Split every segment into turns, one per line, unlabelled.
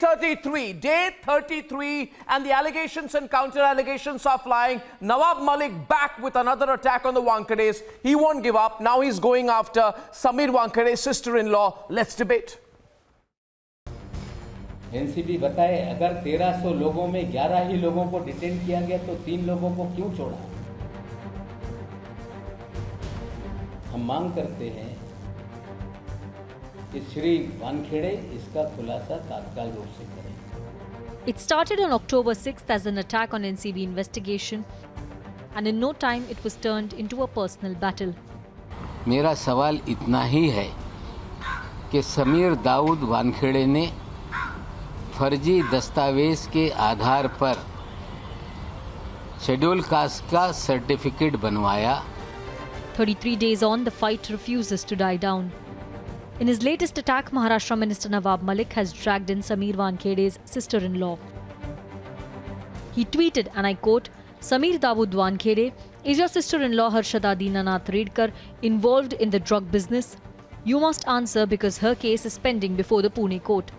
33, day 33, and the allegations and counter-allegations are flying. Nawab Malik back with another attack on the Wankhedes. He won't give up. Now he's going after Sameer Wankhede's sister-in-law. Let's debate.
NCB बताए अगर 1300 लोगों में 11 ही लोगों को detain किया गया तो 3 लोगों को क्यों छोड़ा? हम मांग करते हैं कि श्री वानखेड़े इसका खुलासा तात्काल रूप से करें।
It started on October 6th as an attack on NCB investigation, and in no time it was turned into a personal battle.
मेरा सवाल इतना ही है कि समीर दाऊद वानखेड़े ने फर्जी दस्तावेज के आधार पर शेड्यूल कास्ट का सर्टिफिकेट बनवाया।
33 days on, the fight refuses to die down. In his latest attack, Maharashtra Minister Nawab Malik has dragged in Sameer Wankhede's sister-in-law. He tweeted, and I quote, "Sameer Dawood Wankhede, is your sister-in-law Harshada Dinanath Redkar involved in the drug business? You must answer because her case is pending before the Pune court."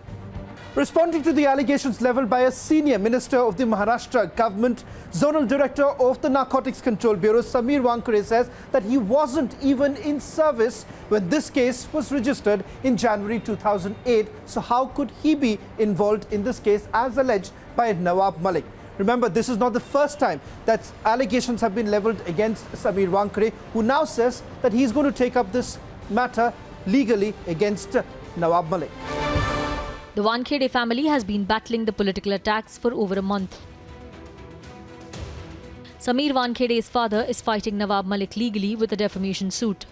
Responding to the allegations leveled by a senior minister of the Maharashtra government, Zonal Director of the Narcotics Control Bureau, Sameer Wankhede, says that he wasn't even in service when this case was registered in January 2008. So how could he be involved in this case as alleged by Nawab Malik? Remember, this is not the first time that allegations have been leveled against Sameer Wankhede, who now says that he's going to take up this matter legally against Nawab Malik.
The Wankhede family has been battling the political attacks for over a month. Sameer Wankhede's father is fighting Nawab Malik legally with a defamation suit.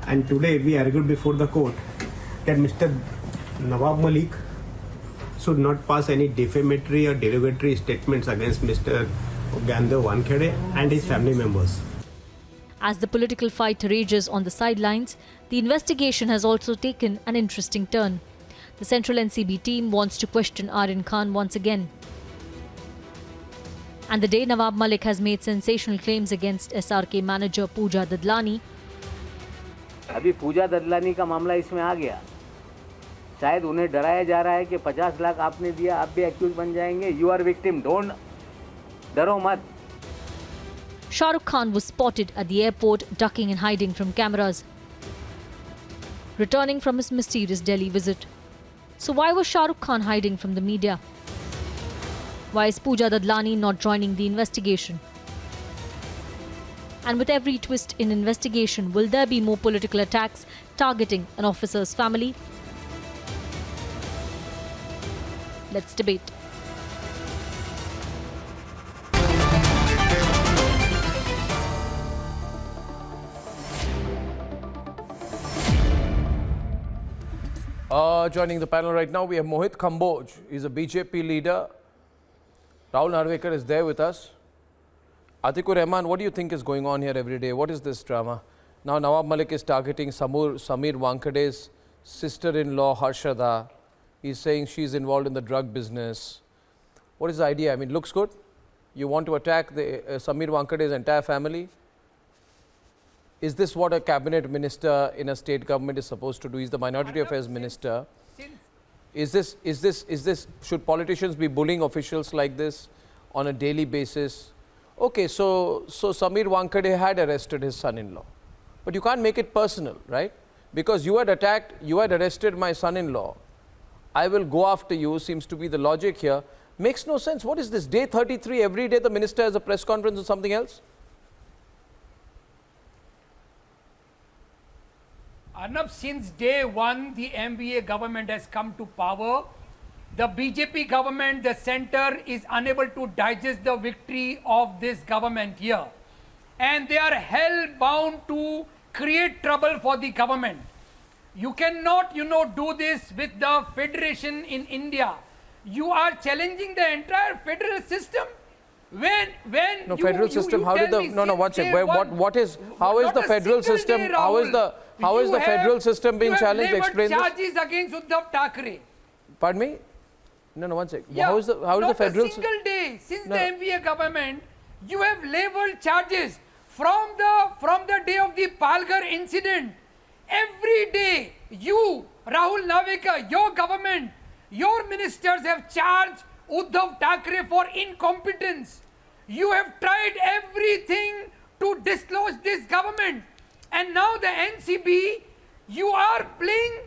And today we argued before the court that Mr. Nawab Malik should not pass any defamatory or derogatory statements against Mr. Gyandev Wankhede and his family members.
As the political fight rages on the sidelines, the investigation has also taken an interesting turn. The Central NCB team wants to question Aryan Khan once again. And the day Nawab Malik has made sensational claims against SRK manager Pooja Dadlani.
अभी पूजा ददलानी का मामला इसमें आ गया। शायद उन्हें डराया जा रहा है कि 50 लाख आपने दिया, आप भी एक्यूज बन जाएंगे। यू आर विक्टिम, डोंट, डरो मत।
Shah Rukh Khan was spotted at the airport ducking and hiding from cameras, returning from his mysterious Delhi visit. So why was Shah Rukh Khan hiding from the media? Why is Pooja Dadlani not joining the investigation? And with every twist in investigation, will there be more political attacks targeting an officer's family? Let's debate.
Joining the panel right now, we have Mohit Kamboj. He's a BJP leader. Rahul Narvekar is there with us. Atikur Rahman, what do you think is going on here every day? What is this drama? Now Nawab Malik is targeting Sameer Wankhede's sister-in-law Harshada. He's saying she's involved in the drug business. What is the idea? I mean, looks good. You want to attack the Sameer Wankhede's entire family? Is this what a cabinet minister in a state government is supposed to do? He's the minority affairs minister. Is this, should politicians be bullying officials like this on a daily basis? Okay, so Sameer Wankhede had arrested his son-in-law. But you can't make it personal, right? Because you had arrested my son-in-law. I will go after you, seems to be the logic here. Makes no sense. What is this? Day 33, every day the minister has a press conference or something else?
Arnab, since day one, the MVA government has come to power. The BJP government, the center, is unable to digest the victory of this government here. And they are hell-bound to create trouble for the government. You cannot, do this with the federation in India. You are challenging the entire federal system.
No, federal system, how did the, no, one sec, how is the federal system, how is the federal system being challenged? Explain this.
Charges against Uddhav Thackeray.
Pardon me? No, one sec.
Yeah,
how is the federal system?
Not a single day since the MVA government, you have leveled charges from the day of the Palghar incident. Every day, you, Rahul Narvekar, your government, your ministers have charged Uddhav Thackeray for incompetence. You have tried everything to dislodge this government. And now the NCB, you are playing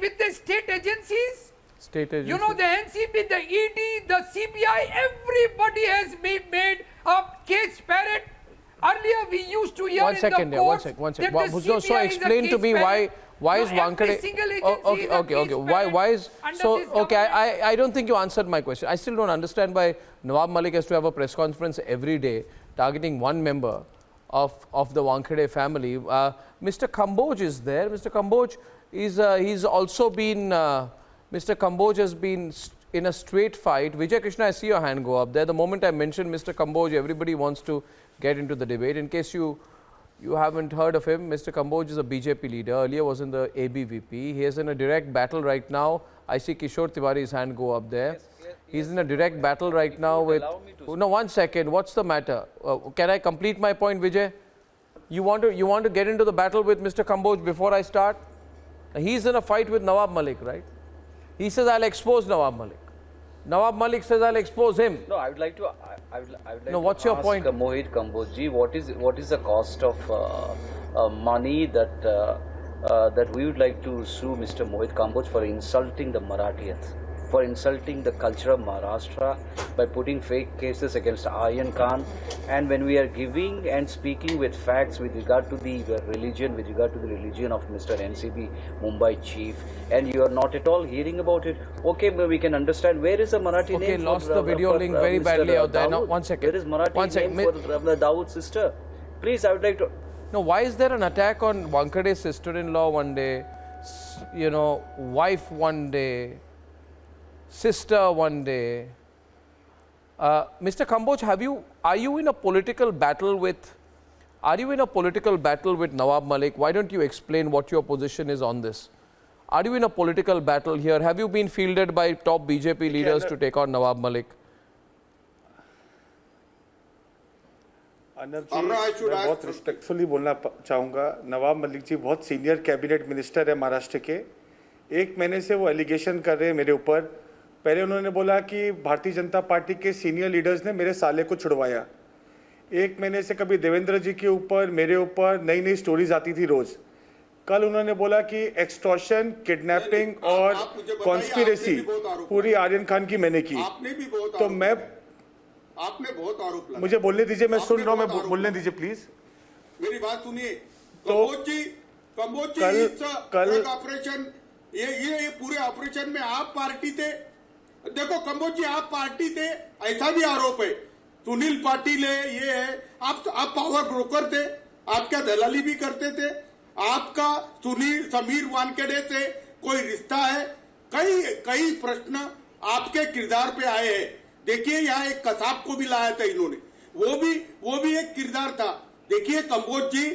with the state agencies.
State agency.
You know, the NCB, the ED, the CBI, everybody has made a cage parrot. Earlier we used to hear
One
in
second,
the
yeah, one
courts
second, one
that
second.
the
So
CBI is a
explain to
cage
me
parrot.
why is
No, every
Wankhede?
single agency
Oh,
is a
okay.
cage
Why
parrot
is
under
so?
this
Okay,
government.
I don't think you answered my question. I still don't understand why Nawab Malik has to have a press conference every day targeting one member of the Wankhede family. Mr. Kamboj is there. Mr. Kamboj is he's also been Mr. Kamboj has been in a straight fight. Vijay Krishna, I see your hand go up there. The moment I mentioned Mr. Kamboj, everybody wants to get into the debate. In case you haven't heard of him, Mr. Kamboj is a BJP leader. Earlier was in the ABVP. He is in a direct battle right now. I see Kishore Tiwari's hand go up there. He's in a direct battle right now with... No, 1 second. What's the matter? Can I complete my point, Vijay? You want to get into the battle with Mr. Kamboj before I start? He's in a fight with Nawab Malik, right? He says, I'll expose Nawab Malik. Nawab Malik says, I'll expose him.
No, I would like to. I would like
No,
to
what's your
ask
point?
Mohit Kamboj, what is the cost of money that we would like to sue Mr. Mohit Kamboj for insulting the Marathis, for insulting the culture of Maharashtra by putting fake cases against Aryan Khan, and when we are giving and speaking with facts with regard to the religion, of Mr. NCB Mumbai chief, and you are not at all hearing about it. Okay, but we can understand where is the Marathi
Okay,
name
lost
for,
the video link very
Mr.
badly out there. Now,
Dawood?
1 second.
Where is Marathi
One second.
name for Dawood's sister? Please, I would like to.
No, why is there an attack on Wankhade's sister-in-law one day, wife one day, sister one day? Mr. Kamboj, are you in a political battle with Nawab Malik? Why don't you explain what your position is on this? Are you in a political battle here? Have you been fielded by top BJP leaders to take on Nawab Malik?
Arnab जी, मैं बहुत respectfully बोलना चाहूँगा। नवाब मलिक जी बहुत senior cabinet minister है महाराष्ट्र के। 1 महीने से वो एलिगेशन कर रहे हैं मेरे ऊपर। पहले उन्होंने बोला कि भारतीय जनता पार्टी के सीनियर लीडर्स ने मेरे साले को छुड़वाया। 1 महीने से कभी देवेंद्र जी के ऊपर, मेरे ऊपर नई नई स्टोरीज आती थी रोज। कल उन्होंने बोला कि एक्सटॉर्शन, किडनैपिंग और कॉन्स्पिरेसी पूरी आर्यन खान की मैंने की। तो मैं
आपने बहुत आरोप लगाए।
मुझे बोलने दीजिए, मैं सुन रहा हूं, मैं बोलने दीजिए प्लीज।
मेरी बात सुनिए।
तो
कंबोज जी इस ऑपरेशन, ये पूरे ऑपरेशन में आप पार्टी थे। देखो कंबोज जी, आप पार्टी थे, ऐसा भी आरोप है। सुनील पाटिल है, ये है, आप पावर ब्रोकर थे, आप क्या दलाली भी करते थे? आपका समीर वानखेड़े से कोई रिश्ता है? कई प्रश्न आपके किरदार पे आए हैं। देखिए, यहाँ एक कसाब को भी लाया था इन्होंने, वो भी एक किरदार था। देखिए कंबोज जी,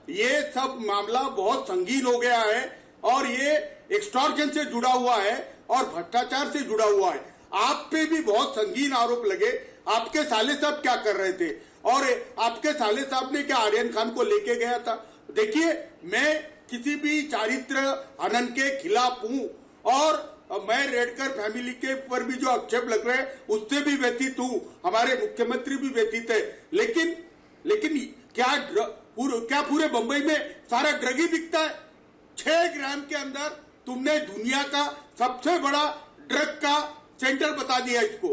ये सब मामला बहुत संगीन हो गया है और ये एक्सटॉर्शन से जुड़ा हुआ है और भ्रष्टाचार से जुड़ा हुआ है। आप पे भी बहुत संगीन आरोप लगे। आपके साले साहब क्या कर रहे थे और आपके साले साहब ने क्या आर्यन खान को लेके गया था? देखिए, मैं किसी भी चारित्र हनन के खिलाफ हूं और मैं रेडकर फैमिली के ऊपर भी जो आक्षेप लग रहे हैं उससे भी व्यतीत हूं, हमारे मुख्यमंत्री भी व्यतीत है। लेकिन क्या पूरे बंबई में सारा ड्रग ही बिकता है? 6 ग्राम के अंदर तुमने दुनिया का सबसे बड़ा ड्रग का सेंटर बता दिया इसको।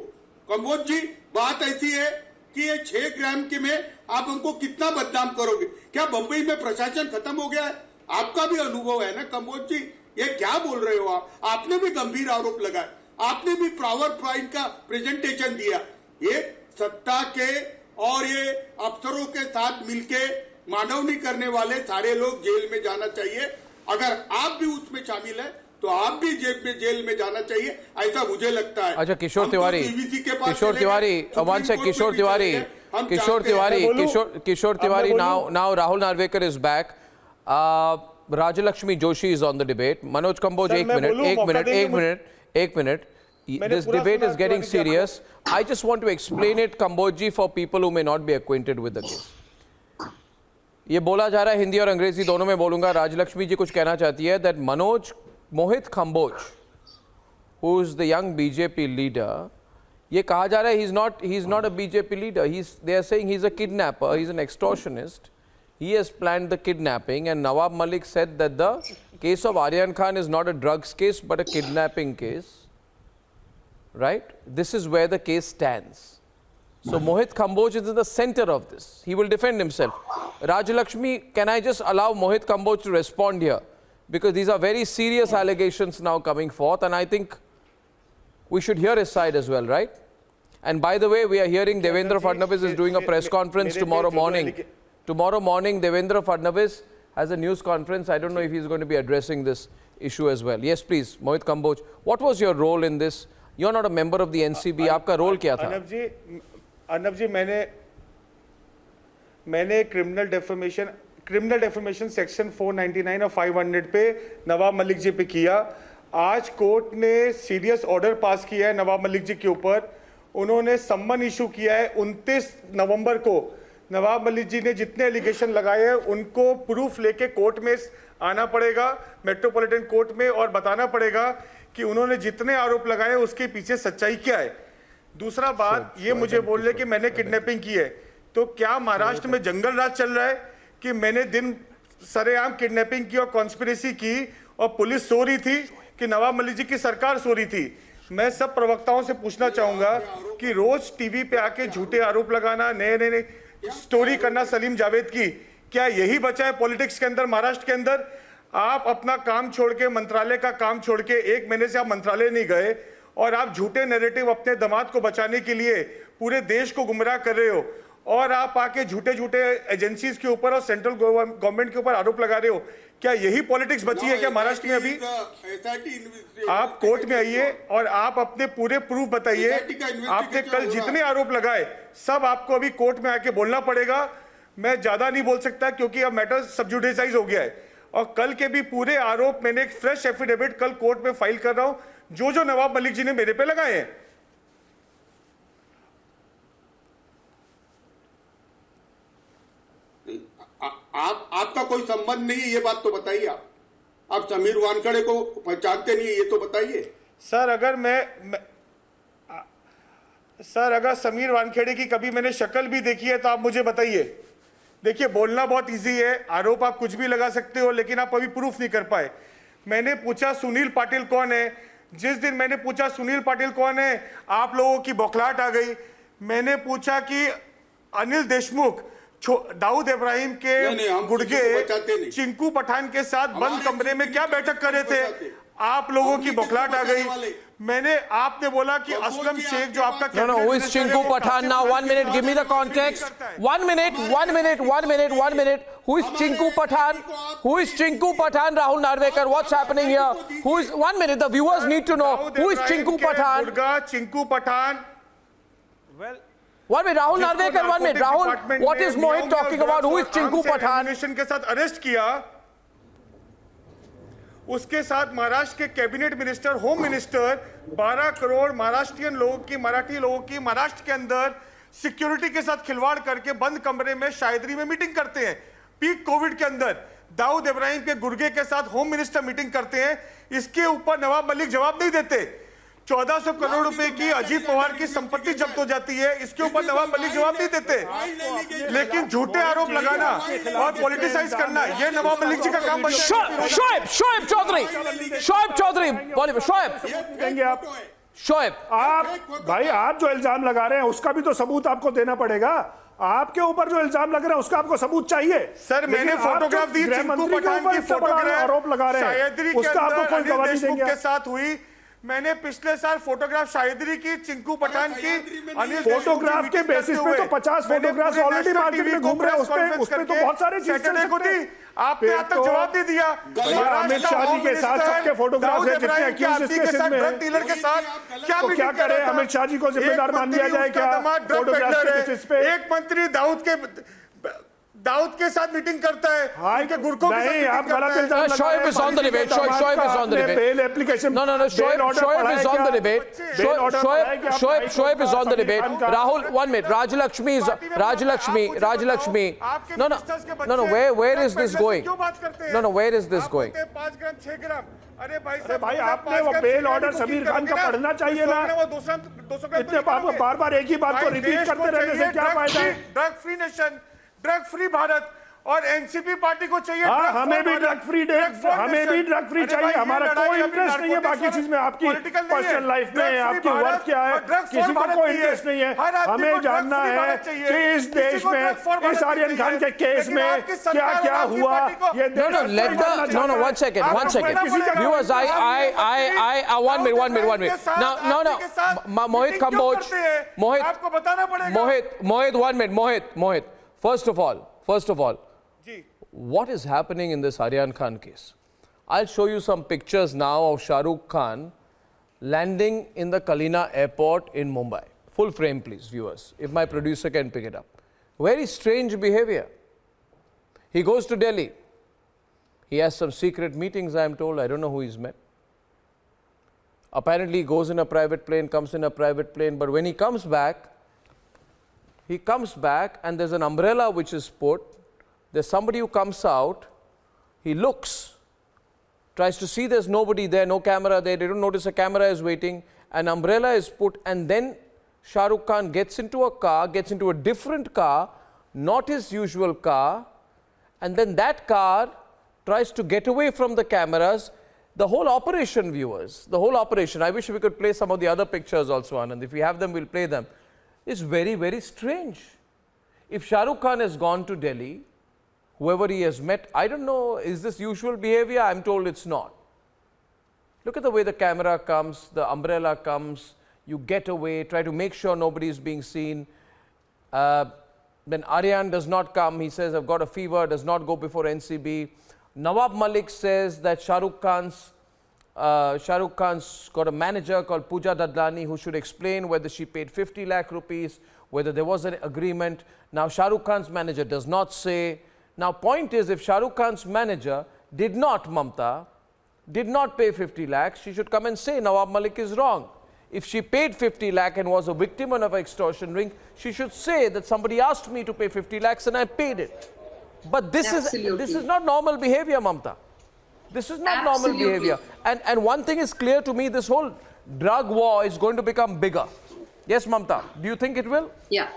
कंबोज जी, बात ऐसी है कि ये 6 ग्राम के में आप हमको कितना बदनाम करोगे? क्या बंबई में प्रशासन खत्म हो गया है? आपका भी अनुभव है ना कंबोज जी, ये क्या बोल रहे हो आप? आपने भी गंभीर आरोप लगाए, आपने भी पावर पॉइंट का प्रेजेंटेशन दिया। ये सत्ता के और ये अफसरों के साथ मिलके मानवनी करने वाले सारे लोग जेल में जाना चाहिए। अगर आप भी उसमें शामिल है तो आप भी जेल में जाना चाहिए, ऐसा मुझे लगता है।
अच्छा, किशोर Tiwari, now Rahul Narvekar is back. Rajalakshmi Joshi is on the debate. Manoj Kamboj, 1 minute. This debate is getting serious. I just want to explain it, Kamboj, for people who may not be acquainted with the case. ये बोला जा रहा है, हिंदी और अंग्रेजी दोनों में बोलूंगा। राजलक्ष्मी जी कुछ कहना चाहती है that Mohit Kamboj who is the young BJP leader, ये कहा जा रहा है he's not a BJP leader. They are saying he's a kidnapper, he's an extortionist. He has planned the kidnapping, and Nawab Malik said that the case of Aryan Khan is not a drugs case but a kidnapping case. Right? This is where the case stands. So Mohit Kamboj is in the center of this. He will defend himself. Rajalakshmi, can I just allow Mohit Kamboj to respond here? Because these are very serious allegations now coming forth, and I think we should hear his side as well, right? And by the way, we are hearing Devendra Fadnavis is doing a press conference tomorrow morning. Tomorrow morning, Devendra Fadnavis has a news conference. I don't know if he's going to be addressing this issue as well. Yes, please, Mohit Kamboj. What was your role in this? You're not a member of the NCB. आपका role क्या था?
अर्नब जी, मैंने criminal डेफर्मेशन section 499 और 500 पे नवाब मलिक जी पे किया। आज court ने सीरियस ऑर्डर पास किया है नवाब मलिक जी के ऊपर। उन्होंने सम्मन इशू किया है 29 नवंबर को। नवाब मलिक जी ने जितने एलिगेशन लगाए हैं उनको प्रूफ लेके कोर्ट में आना पड़ेगा, मेट्रोपॉलिटन कोर्ट में, और बताना पड़ेगा कि उन्होंने जितने आरोप लगाए उसके पीछे सच्चाई क्या है। दूसरा बात, ये मुझे बोल रहे कि मैंने किडनैपिंग की है, तो क्या महाराष्ट्र में जंगल राज चल रहा है कि मैंने दिन सरेआम किडनैपिंग की और कॉन्स्पिरेसी की और पुलिस सो रही थी कि नवाब मलिक जी की सरकार सो रही थी? मैं सब प्रवक्ताओं से पूछना चाहूंगा कि रोज टीवी पे आके झूठे आरोप लगाना, नए स्टोरी करना सलीम जावेद की, क्या यही बचा है पॉलिटिक्स के अंदर, महाराष्ट्र के अंदर? आप अपना काम छोड़ के, मंत्रालय का काम छोड़ के 1 महीने से आप मंत्रालय नहीं गए और आप झूठे नैरेटिव अपने दामाद को बचाने के लिए पूरे देश को गुमराह कर रहे हो, और आप आके झूठे एजेंसीज के ऊपर और सेंट्रल गवर्नमेंट के ऊपर आरोप लगा रहे हो। क्या यही पॉलिटिक्स बची है क्या महाराष्ट्र में अभी? आप कोर्ट में आइए और आप अपने पूरे प्रूफ बताइए। आपने कल जितने आरोप लगाए सब आपको अभी कोर्ट में आके बोलना पड़ेगा। मैं ज्यादा नहीं बोल सकता क्योंकि अब मैटर सबजुडिसाइज हो गया है, और कल के भी पूरे आरोप मैंने एक फ्रेश एफिडेविट कल कोर्ट में फाइल कर रहा हूं जो नवाब मलिक जी ने मेरे पे लगाए हैं।
आपका कोई संबंध नहीं है, ये बात तो बताइए। आप समीर वानखेड़े को पहचानते नहीं है, ये तो बताइए।
सर अगर समीर वानखेड़े की कभी मैंने शक्ल भी देखी है तो आप मुझे बताइए। देखिए, बोलना बहुत इजी है, आरोप आप कुछ भी लगा सकते हो, लेकिन आप अभी प्रूफ नहीं कर पाए। मैंने पूछा सुनील पाटिल कौन है, जिस दिन मैंने पूछा सुनील पाटिल कौन है आप लोगों की बौखलाहट आ गई। मैंने पूछा कि अनिल देशमुख दाऊद इब्राहिम के गुड़गे चिंकू पठान के साथ बंद कमरे में क्या बैठक कर रहे थे, आप लोगों की बौखलाहट आ गई। मैंने आपने बोला कि असलम शेख जो आपका
No, who is Chinku Pathan now? 1 minute, give me the context. 1 minute. Who is Chinku Pathan? Who is Chinku Pathan? Rahul Narvekar, what's happening here? Who is 1 minute? The viewers need to know who is Chinku Pathan.
Chinku Pathan. Well,
1 minute, Rahul Narvekar. 1 minute, Rahul. What is Mohit talking about? Who is Chinku Pathan?
के साथ arrest किया, उसके साथ महाराष्ट्र के cabinet minister, home minister 12 crore Maharashtrian लोगों की, मराठी लोगों की महाराष्ट्र के अंदर सिक्योरिटी के साथ खिलवाड़ करके बंद कमरे में शायदरी में मीटिंग करते हैं। पीक कोविड के अंदर दाऊद इब्राहिम के गुर्गे के साथ होम मिनिस्टर मीटिंग करते हैं। इसके ऊपर नवाब मलिक जवाब नहीं देते। 1400 करोड़ रुपए की अजीत पवार की संपत्ति जब्त हो जाती है, इसके ऊपर नवाब मलिक जवाब नहीं देते। लेकिन झूठे आरोप लगाना और पॉलिटिसाइज करना, ये नवाब मलिक जी का काम बन जाता है।
शोएब चौधरी बोलिए। शोएब,
आप भाई, आप जो इल्जाम लगा रहे हैं उसका भी तो सबूत आपको देना पड़ेगा। आपके ऊपर जो इल्जाम लग रहे हैं उसका आपको सबूत चाहिए।
सर मैंने फोटोग्राफ दी, चिंकू पठान की फोटोग्राफ
आरोप लगा रहे हैं, उसका आपको कोई गवाही देंगे
के साथ हुई। मैंने पिछले साल फोटोग्राफ शायदरी की, चिंकू पठान की, अनिल
फोटोग्राफ के बेसिस पे तो 50 फोटोग्राफ ऑलरेडी मार्केट में घूम रहे हैं, उसपे तो बहुत सारे चीजें चल सकते हैं।
आपने आज तक जवाब नहीं दिया।
अमित शाह जी के साथ सबके फोटोग्राफ है जितने एक्यूज इस केस में हैं।
डीलर के साथ
क्या करें, अमित शाह जी को जिम्मेदार मान लिया जाए क्या फोटोग्राफ के बेसिस पे?
एक मंत्री दाऊद के साथ मीटिंग करता है, उनके गुर्गों के साथ
नहीं,
मीटिंग
आप
करता
गलत
है।
इल्जाम लगा
Shoaib
रहे
is on the
हैं।
debate. Shoaib is on the debate.
Bail application
No, Shoaib is on the debate. Shoaib is on the debate. Rahul, 1 minute. Rajlakshmi. No. Where is this going? No. Where is this going?
5 ग्राम 6 ग्राम। अरे
भाई आपने वो bail order Sameer Khan का पढ़ना चाहिए ना। इतने बार बार एक ही बात को रिपीट करते रहने से क्या फायदा है?
Drug free nation, drug free Bharat और एनसीपी पार्टी को चाहिए
हमें भी ड्रग फ्री चाहिए। हमारा कोई इंटरेस्ट नहीं है बाकी चीज में। आपकी पर्सनल लाइफ में आपकी वर्क क्या है किसी को कोई इंटरेस्ट नहीं है। हमें जानना है कि इस देश में इस आर्यन खान के केस में क्या क्या हुआ। ये
No, one second. Viewers, I 1 minute. Now, Mohit Kamboj.
आपको बताना पड़ेगा।
Mohit, 1 minute. First of all, what is happening in this Aryan Khan case? I'll show you some pictures now of Shah Rukh Khan landing in the Kalina airport in Mumbai. Full frame, please, viewers, if my producer can pick it up. Very strange behavior. He goes to Delhi. He has some secret meetings, I am told. I don't know who he's met. Apparently, he goes in a private plane, comes in a private plane, but when he comes back and there's an umbrella which is put. There's somebody who comes out, he looks, tries to see there's nobody there, no camera there, they don't notice a camera is waiting, an umbrella is put, and then Shah Rukh Khan gets into a different car, not his usual car, and then that car tries to get away from the cameras. The whole operation, viewers, I wish we could play some of the other pictures also, Anand. If we have them, we'll play them. It's very, very strange. If Shah Rukh Khan has gone to Delhi, whoever he has met, I don't know, is this usual behavior? I'm told it's not. Look at the way the camera comes, the umbrella comes, you get away, try to make sure nobody is being seen. Then Aryan does not come, he says, I've got a fever, does not go before NCB. Nawab Malik says that Shah Rukh Khan's got a manager called Pooja Dadlani who should explain whether she paid 50 lakh rupees, whether there was an agreement. Now Shah Rukh Khan's manager does not say. Now point is, if Shah Rukh Khan's manager did not pay 50 lakhs, she should come and say Nawab Malik is wrong. If she paid 50 lakh and was a victim of an extortion ring, she should say that somebody asked me to pay 50 lakhs and I paid it. But this is not normal behavior, Mamta. This is not normal behavior. And one thing is clear to me, this whole drug war is going to become bigger. Yes, Mamta, do you think it will?
Yeah.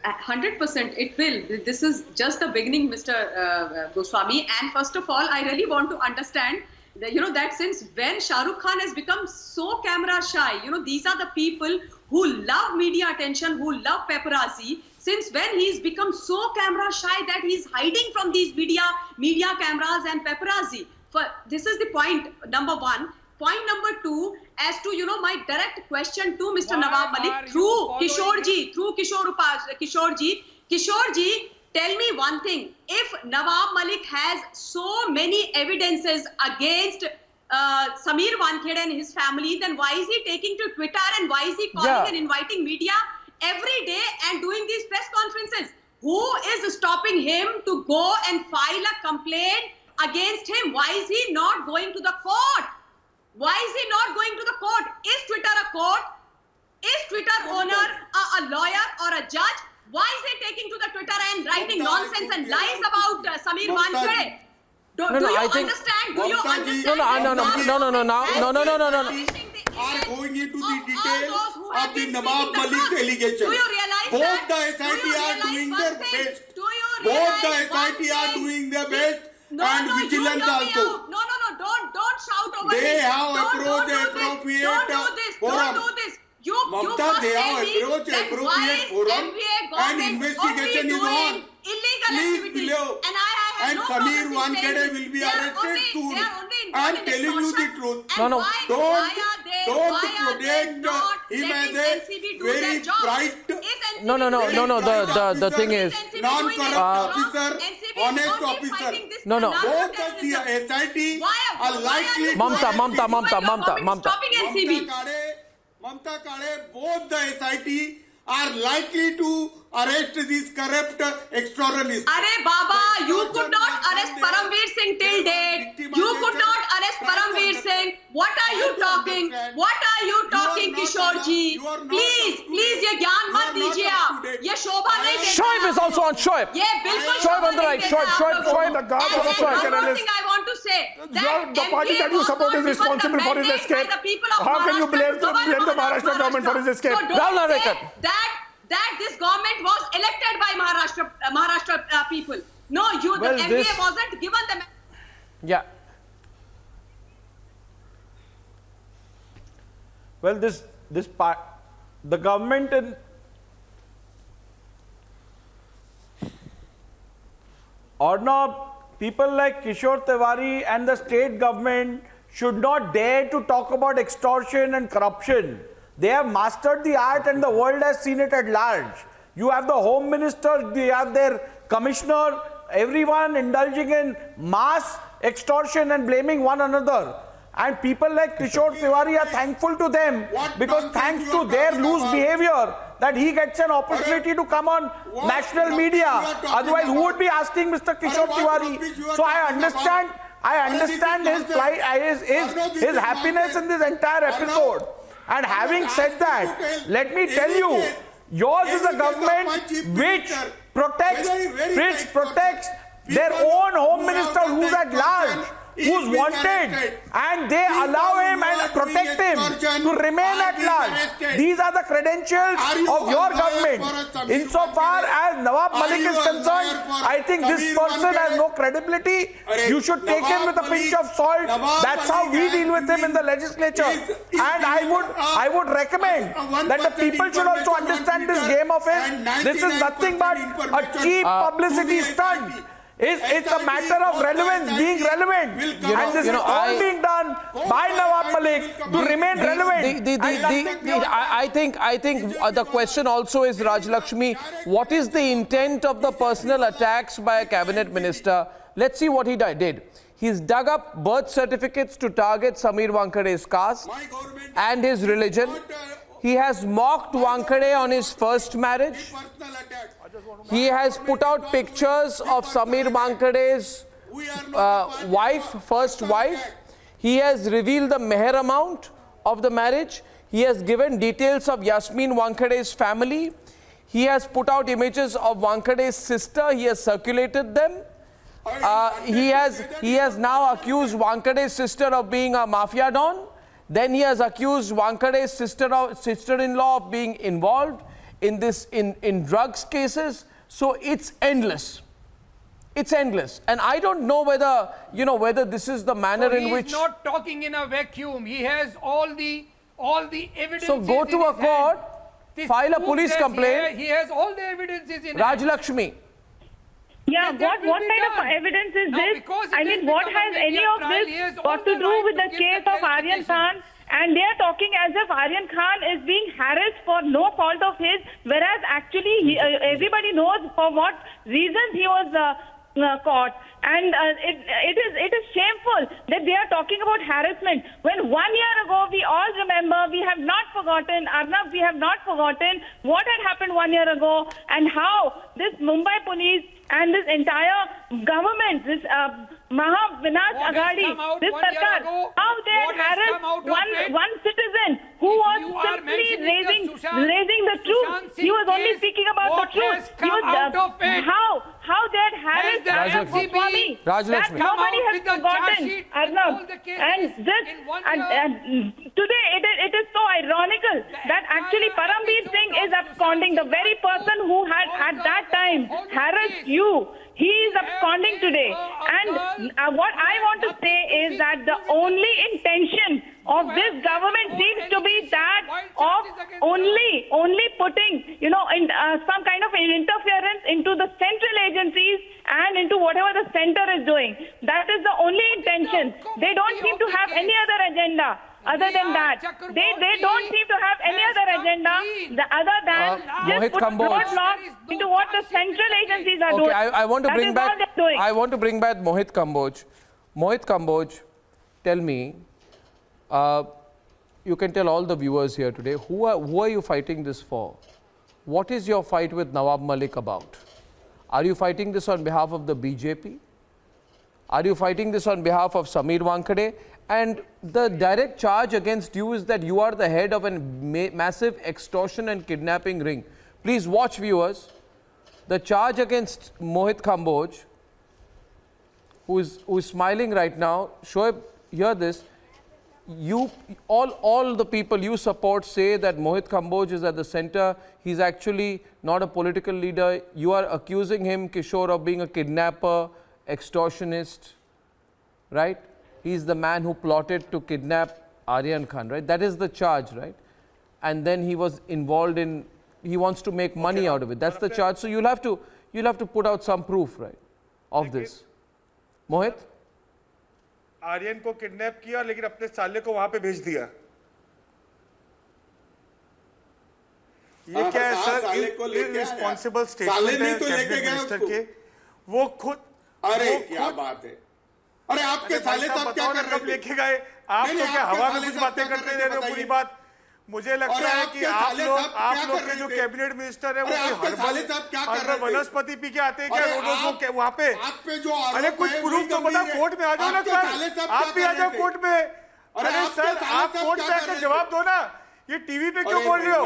100% it will. This is just the beginning, Mr. Goswami. And first of all, I really want to understand that, that since when Shah Rukh Khan has become so camera shy, these are the people who love media attention, who love paparazzi. Since when he's become so camera shy that he's hiding from these media cameras and paparazzi. This is the point number 1. Point number 2, as to, my direct question to Mr. Nawab Malik through Kishore ji. Kishore ji, tell me one thing. If Nawab Malik has so many evidences against Sameer Wankhede and his family, then why is he taking to Twitter and why is he calling and inviting media every day and doing these press conferences? Who is stopping him to go and file a complaint against him? Why is he not going to the court? Why is he not going to the court? Is Twitter a court? Is Twitter owner a lawyer or a judge? Why is he taking to the Twitter and writing nonsense and lies about Sameer Wankhede? Do you understand? Do you understand?
Are going into the detail of the Nawab Malik allegation.
Do you realize
Both the SIT are doing their best. Both the SIT are doing their best and vigilance also.
No, don't shout over
They
this.
have approached
Don't do this. Don't do this. You
Mamta, they have approached appropriate forum and investigation is on.
Illegal activity.
And Sameer Wankhede will be arrested soon. I am telling you the truth.
No.
Don't protect him as a very bright.
No. The thing is,
non-corrupt officer, honest officer.
No.
Both the SIT are likely
Mamta.
Stopping NCB.
Mamta Kade, both the SIT are likely to arrest these corrupt extortionists.
Arey Baba, you could not arrest Paramveer Singh till date. You could not arrest Paramveer Singh. What are you talking? What are you talking, Kishore ji? Please, please, ये ज्ञान मत दीजिए आप. ये शोभा नहीं देता.
Shoaib is also on. Shoaib.
ये बिल्कुल
Shoaib on the right. Shoaib,
the guard of the
And one more
analyst.
thing I want to say.
The party that you support is responsible for his escape. How can you blame the Maharashtra government for his escape?
Rahul Narvekar.
That this government was elected by Maharashtra people. No, the MBA wasn't given them.
Yeah.
Well, the government in Arnab, people like Kishore Tiwari and the state government should not dare to talk about extortion and corruption. They have mastered the art and the world has seen it at large. You have the Home Minister, you have their commissioner, everyone indulging in mass extortion and blaming one another. And people like Kishore Tiwari are thankful to them because thanks to their loose behavior that he gets an opportunity to come on national media. Otherwise, who would be asking Mr. Kishore Tiwari? So I understand his plight, his happiness in this entire episode. And having said that, let me tell you, yours is a government which protects their own Home Minister who's at large, who's wanted, and they allow him and protect him to remain at large. These are the credentials of your government. Insofar as Nawab Malik is concerned, I think this person has no credibility. You should take him with a pinch of salt. That's how we deal with him in the legislature. And I would recommend that the people should also understand this game of his. This is nothing but a cheap publicity stunt. It's a matter of relevance, being relevant. And this is all being done by Nawab Malik to remain relevant.
I think the question also is, Raj Lakshmi, what is the intent of the personal attacks by a cabinet minister? Let's see what he did. He's dug up birth certificates to target Sameer Wankade's caste and his religion. He has mocked Wankade on his first marriage. He has put out pictures of Sameer Wankade's first wife. He has revealed the meher amount of the marriage. He has given details of Yasmin Wankade's family. He has put out images of Wankade's sister. He has circulated them. He has now accused Wankade's sister of being a mafia don. Then he has accused Wankade's sister-in-law of being involved in drugs cases. So it's endless. It's endless. And I don't know whether this is the manner in which...
He is not talking in a vacuum. He has all the evidence.
So go to a court, file a police complaint.
He has all the evidences in
Raj Lakshmi.
Yeah, what kind of evidence is this? I mean, what has any of this got to do with the case of Aryan Khan? And they are talking as if Aryan Khan is being harassed for no fault of his, whereas actually everybody knows for what reasons he was caught. And it is shameful that they are talking about harassment. When 1 year ago, we all remember, we have not forgotten, Arnab, we have not forgotten what had happened 1 year ago and how this Mumbai police and this entire government, this Maha Vinash Aghadi, this Sarkar, how they had harassed one citizen who was simply raising the truth. He was only speaking about the truth. He was, how they had harassed Goswami. That nobody has forgotten, Arnab. And this, today it is so ironical that actually Paramveer Singh is absconding, the very person who had at that time harassed you. He is absconding today. And what I want to say is that the only intention of this government seems to be that of only putting, in some kind of interference into the central agencies and into whatever the center is doing. That is the only intention. They don't seem to have any other agenda. Other than that, they don't seem to have any other agenda other than just put roadblocks into what the central agencies are doing.
I want to bring back Mohit Kamboj. Mohit Kamboj, tell me, you can tell all the viewers here today, who are you fighting this for? what is your fight with Nawab Malik about? Are you fighting this on behalf of the BJP? Are you fighting this on behalf of Sameer Wankhede? And the direct charge against you is that you are the head of a massive extortion and kidnapping ring. Please watch, viewers. The charge against Mohit Kamboj, who is smiling right now. Shoaib, hear this. All the people you support say that Mohit Kamboj is at the center. He's actually not a political leader. You are accusing him, Kishore, of being a kidnapper, extortionist, right? He's the man who plotted to kidnap Aryan Khan, right? That is the charge, right? And then he was involved in, he wants to make money out of it. That's the charge. So you'll have to put out some proof, right, of this. Mohit?
Aryan को kidnap किया लेकिन अपने साले को वहां पे भेज दिया। ये क्या है सर? इररिस्पॉन्सिबल स्टेटमेंट है कैबिनेट मिनिस्टर के। वो खुद,
अरे क्या बात है? अरे आपके साले साहब क्या कर रहे थे?
लेके गए आप तो क्या हवा में कुछ बातें करते रह रहे हो पूरी बात। मुझे लगता है कि आप लोग के जो कैबिनेट मिनिस्टर है वो वनस्पति पी के आते हैं क्या रोड वहां पे? अरे कुछ प्रूफ तो बताओ, कोर्ट में आ जाओ ना सर, आप भी आ जाओ कोर्ट में। अरे सर आप कोर्ट में आकर जवाब दो ना, ये टीवी पे क्यों बोल रहे हो?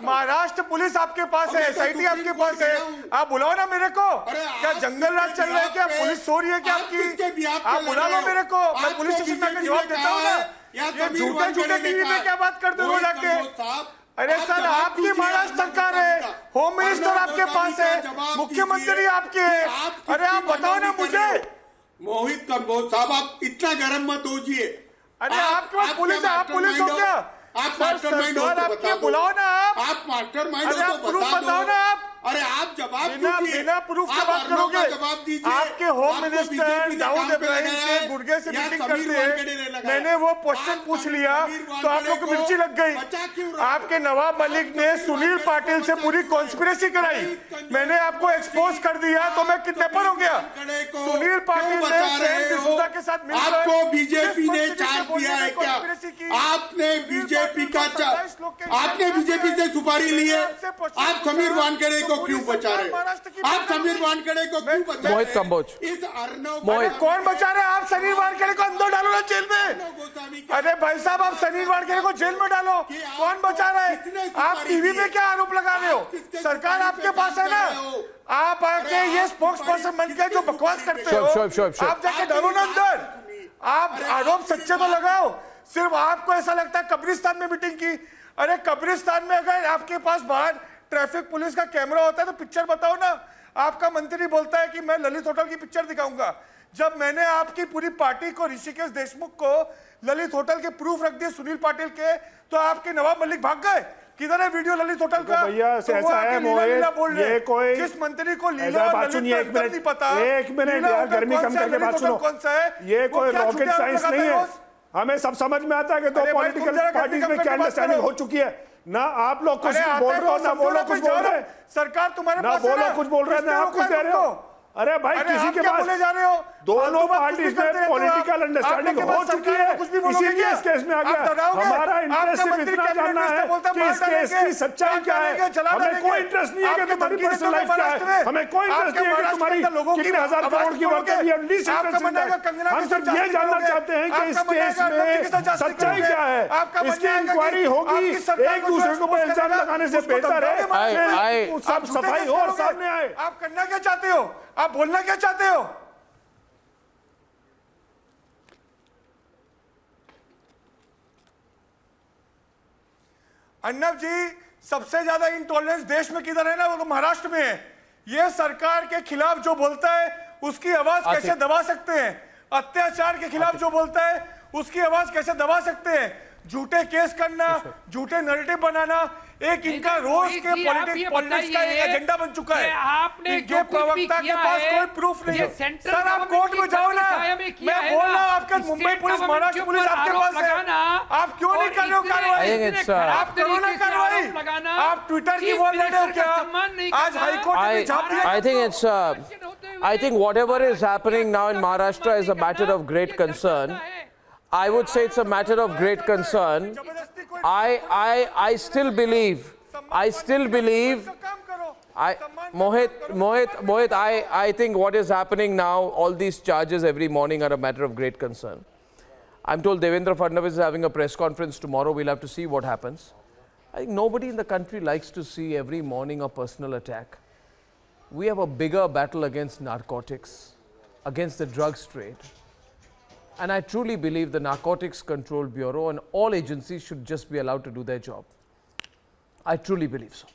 महाराष्ट्र पुलिस आपके पास है, एसआईटी आपके पास है, आप बुलाओ ना मेरे को। क्या जंगल राज चल रहा है क्या? पुलिस सो रही है क्या आपकी? आप बुला लो मेरे को, मैं पुलिस स्टेशन में जवाब देता हूँ ना। ये झूठे टीवी पे क्या बात करते हो जाके? अरे सर आपकी महाराष्ट्र सरकार है, होम मिनिस्टर आपके पास है, मुख्यमंत्री आपके है। अरे आप बताओ ना मुझे।
मोहित कम्बोज साहब आप इतना गर्म मत होजिए।
अरे आपके पास पुलिस है, आप पुलिस हो क्या?
आप मास्टरमाइंड हो तो बता दो।
बुलाओ ना
आप मास्टरमाइंड हो तो बता दो।
बताओ ना आप।
अरे आप जवाब दीजिए।
बिना प्रूफ के बात करोगे?
जवाब दीजिए।
आपके होम मिनिस्टर दाऊद इब्राहिम से गुर्गे से मीटिंग करते हैं, मैंने वो क्वेश्चन पूछ लिया तो आप लोग को मिर्ची लग गई। आपके नवाब मलिक ने सुनील पाटिल से पूरी कॉन्स्पिरेसी कराई, मैंने आपको एक्सपोज कर दिया तो मैं किडनैपर हो गया। सुनील पाटिल ने सैम डिसूजा के साथ मिलकर
आपको बीजेपी ने चार्ज दिया है क्या? आपने बीजेपी से सुपारी ली है? आप समीर वानखेड़े को क्यों बचा रहे? आप समीर वानखेड़े को क्यों बचा रहे?
मोहित कम्बोज,
मोहित कौन बचा रहे? आप समीर वानखेड़े को अंदर डालो ना जेल में। अरे भाई साहब आप समीर वानखेड़े को जेल में डालो, कौन बचा रहा है? आप टीवी पे क्या आरोप लगा रहे हो? सरकार आपके पास है ना, आप आके ये स्पोक्स पर्सन बन के जो बकवास करते हो, आप जाके डालो ना अंदर। आप आरोप सच्चे तो लगाओ, सिर्फ आपको ऐसा लगता है कब्रिस्तान में मीटिंग की। अरे कब्रिस्तान में अगर आपके पास बाहर ट्रैफिक पुलिस का कैमरा होता है तो पिक्चर बताओ ना। आपका मंत्री बोलता है कि मैं ललित होटल की पिक्चर दिखाऊंगा। जब मैंने आपकी पूरी पार्टी को, ऋषिकेश देशमुख को ललित होटल के प्रूफ रख दिए सुनील पाटिल के, तो आपके नवाब मलिक भाग गए। किधर है वीडियो ललित होटल का?
भैया ऐसा है मोहित, ये कोई
जिस मंत्री को लीला
बात सुनिए, एक मिनट यार, गर्मी कम करके बात सुनो।
कौन सा है?
ये कोई रॉकेट साइंस नहीं है, हमें सब समझ में आता है कि दो पॉलिटिकल पार्टीज में क्या अंडरस्टैंडिंग हो चुकी है ना। आप लोग कुछ बोल रहे हो ना बोलो कुछ बोल रहे,
सरकार तुम्हारे
ना बोलो कुछ बोल रहे हैं ना आप कुछ कह रहे हो। अरे भाई किसी के पास
जा रहे हो?
दोनों पार्टीज में पॉलिटिकल अंडरस्टैंडिंग हो चुकी है, इसीलिए इस केस में आ गया। हमारा इंटरेस्ट सिर्फ इतना जानना है कि इस केस की सच्चाई क्या है। हमें कोई इंटरेस्ट नहीं है कि तुम्हारी पर्सनल लाइफ क्या है, हमें कोई इंटरेस्ट नहीं है कि तुम्हारी कितने हजार करोड़ की वर्क है। हम सिर्फ ये जानना चाहते हैं कि इस केस में सच्चाई क्या है। इसकी इंक्वायरी होगी, एक दूसरे को ऊपर इल्जाम लगाने से बेहतर है सब सफाई हो और सामने आए।
आप करना क्या चाहते हो? आप बोलना क्या चाहते हो? अर्नब जी, सबसे ज्यादा इंटॉलरेंस देश में किधर है ना, वो तो महाराष्ट्र में है। ये सरकार के खिलाफ जो बोलता है उसकी आवाज कैसे दबा सकते हैं? अत्याचार के खिलाफ जो बोलता है उसकी आवाज कैसे दबा सकते हैं? झूठे केस करना, झूठे नैरेटिव बनाना, एक इनका रोज के पॉलिटिक्स का एक एजेंडा बन चुका है। इनके प्रवक्ता के पास कोई प्रूफ नहीं है। सर आप कोर्ट में जाओ ना, मैं बोल रहा हूँ आपका मुंबई पुलिस, महाराष्ट्र पुलिस आपके पास है, आप क्यों नहीं कर रहे हो कार्रवाई? आप करो ना कार्रवाई। आप ट्विटर की बोल रहे हो क्या? आज हाईकोर्ट ने झाप दिया।
I think whatever is happening now in Maharashtra is a matter of great concern. I would say it's a matter of great concern. I still believe Mohit, I think what is happening now, all these charges every morning are a matter of great concern. I'm told Devendra Fadnavis is having a press conference tomorrow. We'll have to see what happens. I think nobody in the country likes to see every morning a personal attack. We have a bigger battle against narcotics, against the drugs trade. And I truly believe the Narcotics Control Bureau and all agencies should just be allowed to do their job. I truly believe so.